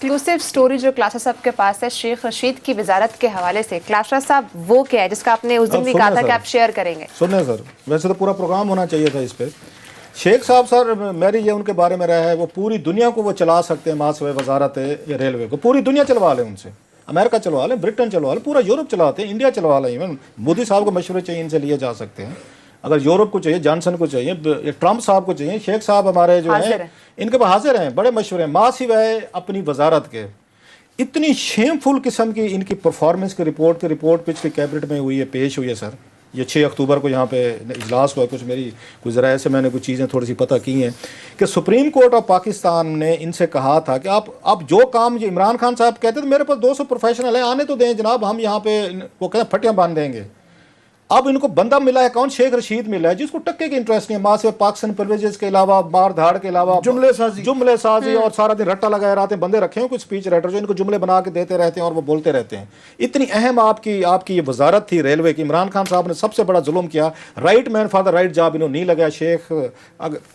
Exclusive story जो क्लासा साहब के पास है शेख रशीद की वजारत के हवाले से, क्लासा साहब वो क्या है जिसका आपने उस दिन भी कहा था कि आप शेयर करेंगे? सुनिए सर, वैसे तो पूरा प्रोग्राम होना चाहिए था इस पर। शेख साहब सर, मेरी ये उनके बारे में रहा है, वो पूरी दुनिया को वो चला सकते हैं, मासवे वजारत या रेलवे को पूरी दुनिया चलवा लें उनसे, अमेरिका चलवा लें, ब्रिटेन चलवा लें, पूरा यूरोप चलाते हैं, इंडिया चलवा लें। इवन मोदी साहब को मशवरे चाहिए, इनसे लिए जा सकते हैं। अगर यूरोप को चाहिए, जॉनसन को चाहिए, ट्रंप साहब को चाहिए, शेख साहब हमारे जो हैं इनके पास हाजिर हैं, बड़े मशहूर हैं। मासिव है अपनी वजारत के, इतनी शेमफुल किस्म की इनकी परफॉर्मेंस की रिपोर्ट पिछली कैबिनेट में हुई है, पेश हुई है सर। ये 6 अक्टूबर को यहाँ पे इजलास हुआ। कुछ ज़राए से मैंने कुछ चीज़ें थोड़ी सी पता की हैं कि सुप्रीम कोर्ट ऑफ पाकिस्तान ने इनसे कहा था कि आप जो काम जो इमरान खान साहब कहते थे, मेरे पास 200 प्रोफेशनल हैं, आने तो दें जनाब, हम यहाँ पे वो कहते हैं फटियाँ बांध देंगे। अब इनको बंदा मिला है कौन? शेख रशीद मिला है, जिसको टक्के की इंटरेस्ट नहीं है। माँ से पाकिस्तान प्रिविलेजेस के अलावा, मार धाड़ के अलावा, जुमले साजी और सारा दिन रट्टा लगाए रहते हैं। बंदे रखे हैं कुछ स्पीच राइटर जो इनको जुमले बना के देते रहते हैं और वो बोलते रहते हैं। इतनी अहम आपकी ये वजारत थी रेलवे की। इमरान खान साहब ने सबसे बड़ा जुल्म किया। Right man for the right job इन्होंने नहीं लगाया।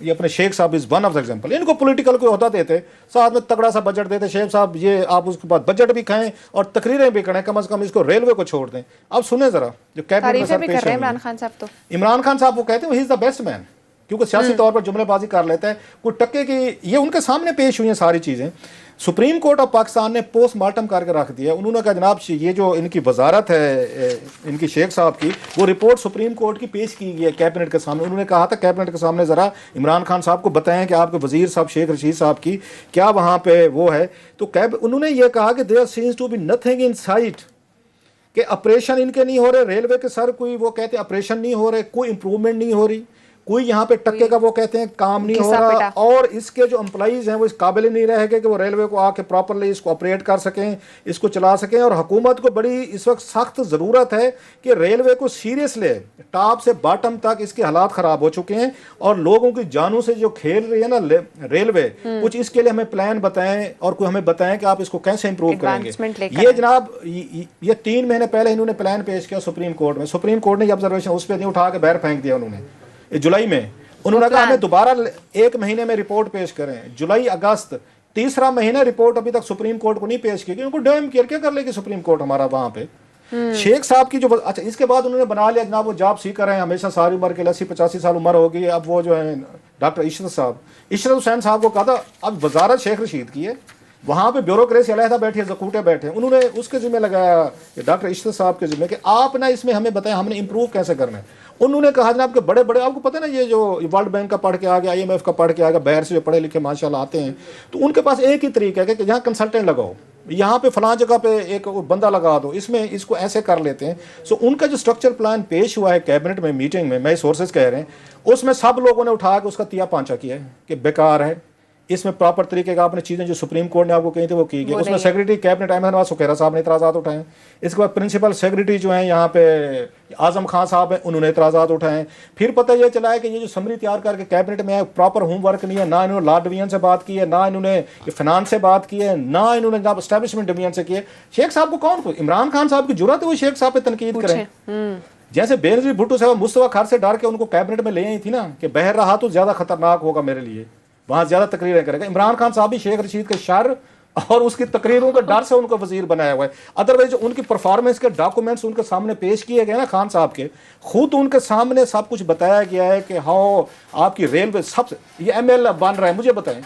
ये अपने शेख साहब is one of the example. इनको पोलिटिकल कोई होता देते, साथ में तगड़ा सा बजट देते, शेख साहब ये आप उसके बाद बजट भी खाएं और तकरीरें भी करें, कम से कम इसको रेलवे को छोड़ दें। अब सुने जरा जो कैबिनेट में इमरान खान साहब, तो इमरान खान साहब वो कहते हैं he is the best man, क्योंकि सियासी तौर पर जुमलेबाजी कर लेता है, कोई टक्के की। ये उनके सामने पेश हुई हैं सारी चीज़ें। सुप्रीम कोर्ट ऑफ पाकिस्तान ने पोस्टमार्टम करके रख दिया। उन्होंने कहा जनाब ये जो इनकी वजारत है इनकी शेख साहब की, वो रिपोर्ट सुप्रीम कोर्ट की पेश की गई है कैबिनेट के सामने। उन्होंने कहा था कैबिनेट के सामने ज़रा इमरान खान साहब को बताएं कि आपके वजीर साहब शेख रशीद साहब की क्या वहाँ पे वो है। तो उन्होंने ये कहा कि there seems to be nothing in sight, कि ऑपरेशन इनके नहीं हो रहे, रेलवे के सर कोई वो कहते हैं ऑपरेशन नहीं हो रहे, कोई इंप्रूवमेंट नहीं हो रही, कोई यहाँ पे टक्के का वो कहते हैं काम नहीं हो रहा, और इसके जो एम्प्लॉइज हैं वो इस काबिल नहीं रह गए कि वो रेलवे को आके प्रॉपरली इसको ऑपरेट कर सकें, इसको चला सकें। और हुकूमत को बड़ी इस वक्त सख्त ज़रूरत है कि रेलवे को सीरियस ले, टॉप से बॉटम तक इसके हालात ख़राब हो चुके हैं और लोगों की जानों से जो खेल रही है ना रेलवे, कुछ इसके लिए हमें प्लान बताएं और कोई हमें बताएं कि आप इसको कैसे इंप्रूव करेंगे। ये जनाब ये 3 महीने पहले इन्होंने प्लान पेश किया सुप्रीम कोर्ट में। सुप्रीम कोर्ट ने ऑब्जर्वेशन उस पर नहीं उठा के बाहर फेंक दिया उन्होंने जुलाई में। उन्होंने कहा हमें दोबारा 1 महीने में रिपोर्ट पेश करें। जुलाई अगस्त 3रा महीना रिपोर्ट अभी तक सुप्रीम कोर्ट को नहीं पेश की, उनको डैम क्या कर लेगी सुप्रीम कोर्ट हमारा वहां पे। शेख साहब की जो अच्छा, इसके बाद उन्होंने बना लिया जनाब वो जॉब सीकर हैं, हमेशा सारी उम्र के 80-85 साल उम्र हो गई है। अब वो जो है डॉक्टर इशरत हुसैन साहब को कहा था अब वजारत शेख रशीद की है, वहाँ पे ब्यूरोक्रेसी अलहदा बैठी है, जकूटे बैठे, उन्होंने उसके जिम्मे लगाया डॉक्टर इशरत साहब के जिम्मे कि आप ना इसमें हमें बताएं हमने इंप्रूव कैसे करना है। उन्होंने कहा जनाब के बड़े बड़े, आपको पता है ना ये जो वर्ल्ड बैंक का पढ़ के आ गया, IMF का पढ़ के आ गया, बाहर से जो पढ़े लिखे माशाल्लाह आते हैं, तो उनके पास एक ही तरीका है कि यहाँ कंसल्टेंट लगाओ, यहाँ पे फलां जगह पे एक बंदा लगा दो, इसमें इसको ऐसे कर लेते हैं। सो उनका जो स्ट्रक्चर प्लान पेश हुआ है कैबिनेट में मीटिंग में, मैं सोर्सेज कह रहे हैं, उसमें सब लोगों ने उठा के उसका तिया पांचा किया है कि बेकार है, इसमें प्रॉपर तरीके का आपने चीज़ें जो सुप्रीम कोर्ट ने आपको कही थी वो की गई। उसमें सेक्रेटरी कैबिनेट अहमद नवाज सुखैरा साहब ने इतराज़ात उठाए। इसके बाद प्रिंसिपल सेक्रेटरी जो हैं यहाँ पे आजम खान साहब हैं, उन्होंने इतराज़ात उठाए। फिर पता ये चला है कि ये जो समरी तैयार करके कैबिनेट में है प्रॉपर होमवर्क नहीं है, ना इन्होंने लॉ डिवीजन से बात की है, ना इन्होंने फाइनेंस से बात की है, ना इन्होंने जनाब एस्टैब्लिशमेंट डिवीजन से की है। शेख साहब को कौन, इमरान खान साहब की जरूरत है वो शेख साहब पे तनकीद करें? जैसे बेनजीर भुट्टो साहब मुस्तफा खार से डर के उनको कैबिनेट में ले आई थी ना कि बहर रहा तो ज्यादा खतरनाक होगा मेरे लिए, वहां ज्यादा तकरीरें करेगा। इमरान खान साहब भी शेख रशीद के शर और उसकी तकरीरों के डर से उनको वजीर बनाया हुआ है। अदरवाइज उनकी परफॉर्मेंस के डॉक्यूमेंट्स उनके सामने पेश किए गए ना खान साहब के, खुद उनके सामने सब कुछ बताया गया है कि हाँ आपकी रेलवे सबसे ये ML बन रहा है। मुझे बताएं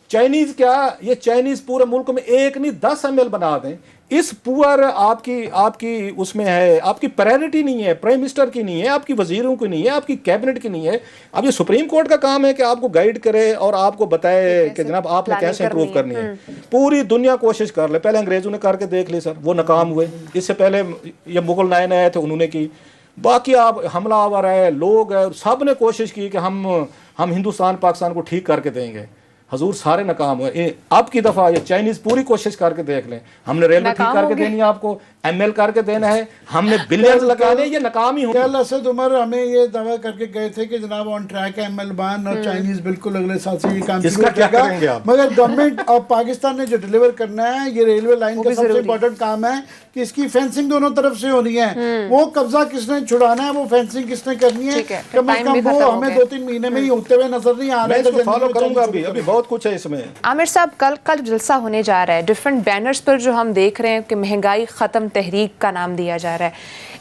चाइनीज क्या, ये चाइनीज पूरे मुल्क में 1 नहीं 10 ML बना दें, इस पुअर आपकी उसमें है, आपकी प्रायोरिटी नहीं है, प्राइम मिनिस्टर की नहीं है, आपकी वजीरों की नहीं है, आपकी कैबिनेट की नहीं है। अब ये सुप्रीम कोर्ट का काम है कि आपको गाइड करे और आपको बताए कि जनाब आपने कैसे इंप्रूव करनी है। पूरी दुनिया कोशिश कर ले, पहले अंग्रेजों ने करके देख ली सर, वो नाकाम हुए। इससे पहले ये मुगल नए आए थे, उन्होंने की। बाकी आप हमलावर है, लोग है, सब ने कोशिश की कि हम हिंदुस्तान पाकिस्तान को ठीक करके देंगे। हजूर सारे नाकाम हुए। अब की दफा ये चाइनीज पूरी कोशिश करके देख लें, हमने रेलवे ठीक करके देनी है, आपको ML करके देना है, हमने बिलियंस लगाने, ये नाकाम ही होंगे। असद उमर हमें ये दावा करके गए थे कि जनाब ऑन ट्रैक है ML बान और चाइनीज बिल्कुल अगले साल से ये काम शुरू करेगा। मगर गवर्नमेंट ऑफ पाकिस्तान ने जो डिलीवर करना है, ये रेलवे लाइन का सबसे इम्पोर्टेंट काम है कि इसकी फेंसिंग दोनों तरफ से होनी है, वो कब्जा किसने छुड़ाना है, वो फेंसिंग किसने करनी है, कम से कम वो हमें 2-3 महीने में ही होते हुए नजर नहीं आ रहा है। मैं फॉलो करूंगा, अभी बहुत कुछ है इसमें। आमिर साहब, कल जलसा होने जा रहा है, डिफरेंट बैनर्स पर जो हम देख रहे हैं कि महंगाई खत्म तहरीक का नाम दिया जा रहा है।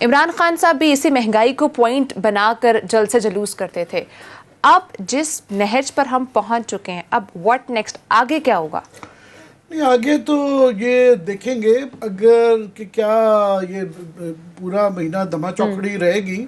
इमरान खान साहब भी इसी महंगाई को पॉइंट बनाकर जलसे जुलूस करते थे। अब जिस नहज पर हम पहुंच चुके हैं, अब व्हाट नेक्स्ट, आगे क्या होगा? नहीं, आगे तो ये देखेंगे अगर कि क्या ये पूरा महीना धमा चौकड़ी रहेगी।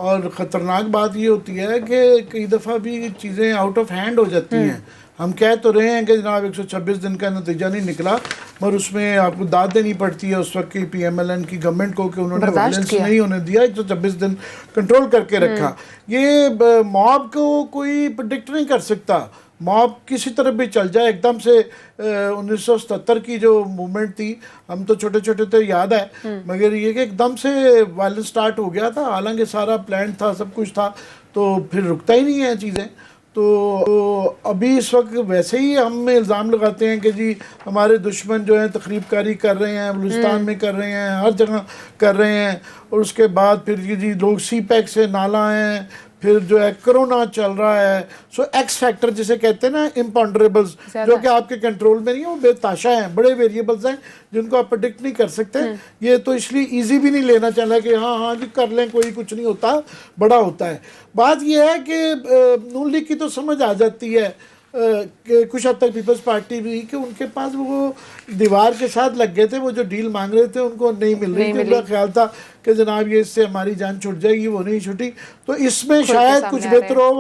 और ख़तरनाक बात ये होती है कि कई दफ़ा भी चीज़ें आउट ऑफ हैंड हो जाती हैं। हम कह तो रहे हैं कि जनाब 126 दिन का नतीजा नहीं निकला, पर उसमें आपको दाद देनी पड़ती है उस वक्त की PMLN की गवर्नमेंट को कि उन्होंने वायलेंस नहीं होने दिया, 126 दिन कंट्रोल करके रखा। ये मॉब को कोई प्रेडिक्ट नहीं कर सकता, मॉब किसी तरफ भी चल जाए। एकदम से 1977 की जो मूवमेंट थी, हम तो छोटे छोटे थे, याद है, मगर ये कि एकदम से वायलेंस स्टार्ट हो गया था, हालांकि सारा प्लान था, सब कुछ था, तो फिर रुकता ही नहीं है चीज़ें। तो अभी इस वक्त वैसे ही हम इल्ज़ाम लगाते हैं कि जी हमारे दुश्मन जो हैं तखरीबकारी कर रहे हैं, बलूचिस्तान में कर रहे हैं, हर जगह कर रहे हैं, और उसके बाद फिर ये जी लोग CPEC से नाला हैं, फिर जो है कोरोना चल रहा है। सो एक्स फैक्टर जिसे कहते हैं ना, इम्पॉन्डरेबल्स, जो कि आपके कंट्रोल में नहीं है, वो बेताशा हैं, बड़े वेरिएबल्स हैं जिनको आप प्रेडिक्ट नहीं कर सकते। ये तो इसलिए इजी भी नहीं लेना चाहिए कि हाँ हाँ जी कर लें, कोई कुछ नहीं होता, बड़ा होता है। बात ये है कि नून लीग की तो समझ आ जाती है कि कुछ हद तक पीपल्स पार्टी भी, कि उनके पास वो दीवार के साथ लग गए थे, वो जो डील मांग रहे थे उनको नहीं मिल रही थी। उनका ख्याल था कि जनाब ये इससे हमारी जान छूट जाएगी, वो नहीं छूटी, तो इसमें शायद कुछ बेहतर हो,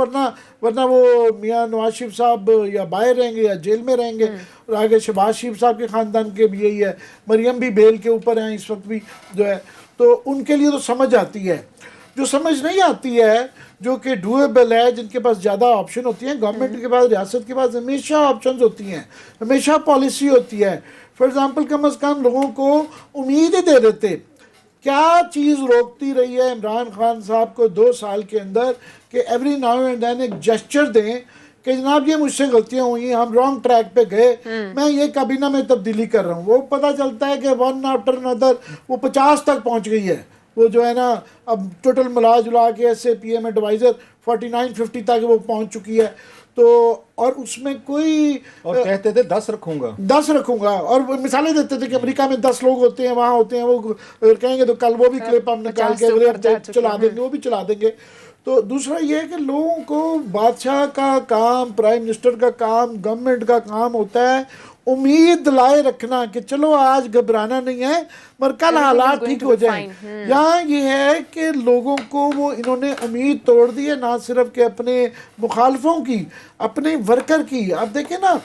वरना वो मियाँ नवाज शरीफ साहब या बाहर रहेंगे या जेल में रहेंगे। और आगे शहबाज शरीफ साहब के ख़ानदान के भी यही है, मरियम भी बेल के ऊपर हैं इस वक्त भी जो है, तो उनके लिए तो समझ आती है। जो समझ नहीं आती है, जो कि डूएबल है, जिनके पास ज़्यादा ऑप्शन होती हैं, गवर्नमेंट के पास, रियासत के पास हमेशा ऑप्शंस होती हैं, हमेशा पॉलिसी होती है। फॉर एग्जांपल, कम अज़ कम लोगों को उम्मीद ही दे देते। क्या चीज़ रोकती रही है इमरान खान साहब को 2 साल के अंदर कि एवरी नाउ एंड देन एक जेस्चर दें कि जनाब ये मुझसे गलतियाँ हुई, हम रॉन्ग ट्रैक पे गए, मैं ये काबीना में तब्दीली कर रहा हूँ। वो पता चलता है कि वन आफ्टर अनदर वो 50 तक पहुँच गई है। वो जो है ना, अब टोटल मिला जुला के SAPM एडवाइज़र 49-50 तक वो पहुंच चुकी है। तो और उसमें कोई, और कहते थे 10 रखूंगा, और मिसालें देते थे कि अमेरिका में 10 लोग होते हैं, वहाँ होते हैं, वो कहेंगे तो कल वो भी क्लिप हम निकाल के चला देंगे, वो भी चला देंगे। तो दूसरा ये है कि लोगों को बादशाह का काम, प्राइम मिनिस्टर का काम, गवर्नमेंट का काम होता है उम्मीद लाए रखना कि चलो आज घबराना नहीं है, पर कल हालात ठीक हो जाएं। यहाँ ये है कि लोगों को वो इन्होंने उम्मीद तोड़ दी है, ना सिर्फ के अपने मुखालफों की, अपने वर्कर की। आप देखें ना,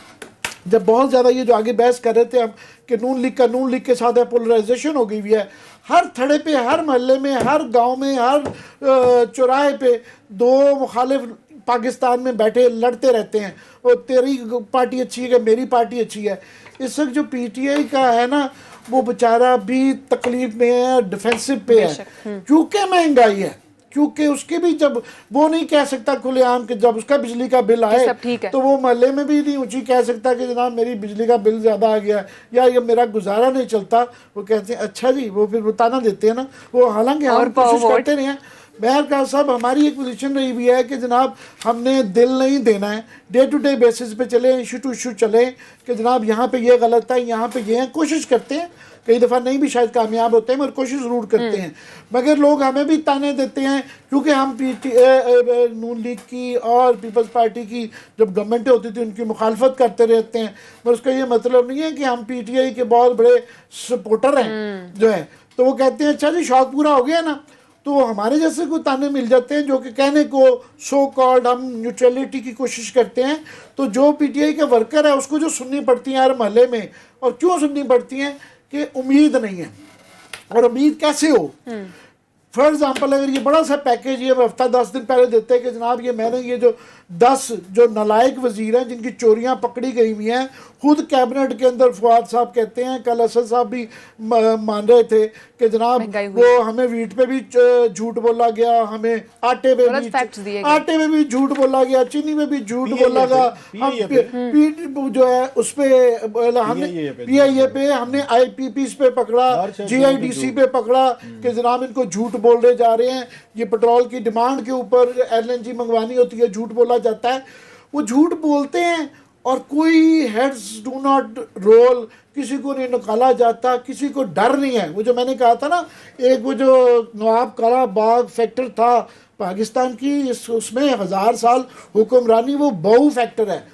जब बहुत ज़्यादा ये जो आगे बहस कर रहे थे हम कि नून लीग के साथ पोलराइजेशन हो गई हुई है, हर थड़े पे, हर मोहल्ले में, हर गांव में, हर चौराहे पे 2 मुखालिफ पाकिस्तान में बैठे लड़ते रहते हैं, और तेरी पार्टी अच्छी है कि मेरी पार्टी अच्छी है। इस वक्त जो PTI का है ना, वो बेचारा भी तकलीफ में है, डिफेंसिव पे है, क्योंकि महंगाई है, क्योंकि उसके भी जब वो नहीं कह सकता खुलेआम कि जब उसका बिजली का बिल आए तो वो मोहल्ले में भी नहीं ऊँची कह सकता कि जनाब मेरी बिजली का बिल ज़्यादा आ गया या ये मेरा गुजारा नहीं चलता। वो कहते हैं अच्छा जी, वो फिर बताना देते हैं ना, वो हालांकि हम कोशिश करते रहे हैं। बहरहाल साहब, हमारी एक पोजीशन रही हुई है कि जनाब हमने दिल नहीं देना है, डे टू डे बेसिस पे चले, इशू टू इशू चले कि जनाब यहाँ पे ये गलत है, यहाँ पे ये है, कोशिश करते हैं। कई दफ़ा नहीं भी शायद कामयाब होते हैं, मगर कोशिश ज़रूर करते हैं। मगर लोग हमें भी ताने देते हैं क्योंकि हम नून लीग की और पीपल्स पार्टी की जब गवर्नमेंटें होती थी उनकी मुखालफत करते रहते हैं, पर उसका ये मतलब नहीं है कि हम PTI के बहुत बड़े सपोर्टर हैं जो है। तो वो कहते हैं अच्छा जी शौक पूरा हो गया ना, तो हमारे जैसे को ताने मिल जाते हैं जो कि कहने को सो कॉल्ड हम न्यूट्रलिटी की कोशिश करते हैं। तो जो PTI के वर्कर है उसको जो सुननी पड़ती है हर महल्ले में, और क्यों सुननी पड़ती हैं कि उम्मीद नहीं है। और उम्मीद कैसे हो? फॉर एग्जाम्पल, अगर ये बड़ा सा पैकेज ये हफ्ता 10 दिन पहले देते हैं कि जनाब ये मैंने ये जो 10 जो नालायक वजीर हैं जिनकी चोरियां पकड़ी गई हुई हैं, खुद कैबिनेट के अंदर फवाद साहब कहते हैं, कल असद साहब भी मान रहे थे कि जनाब महंगाई हुई। वो हमें वीट पे भी झूठ बोला गया, हमें आटे पे गलत facts दिए गए। आटे में भी झूठ बोला गया, चीनी में भी झूठ बोला गया, हम जो है उस पे हमने PIA पे हमने IPPs पे पकड़ा, GIDC पे पकड़ा कि जनाब इनको झूठ बोल रहे जा रहे हैं, ये पेट्रोल की डिमांड के ऊपर LNG मंगवानी होती है, झूठ बोला जाता है। वो झूठ बोलते हैं और कोई हेड्स डू नॉट रोल, किसी को नहीं निकाला जाता, किसी को डर नहीं है। वो जो मैंने कहा था ना, एक वो जो नवाब काला बाग फैक्टर था पाकिस्तान की, उसमें 1000 साल हुक्मरानी, वो बहु फैक्टर है।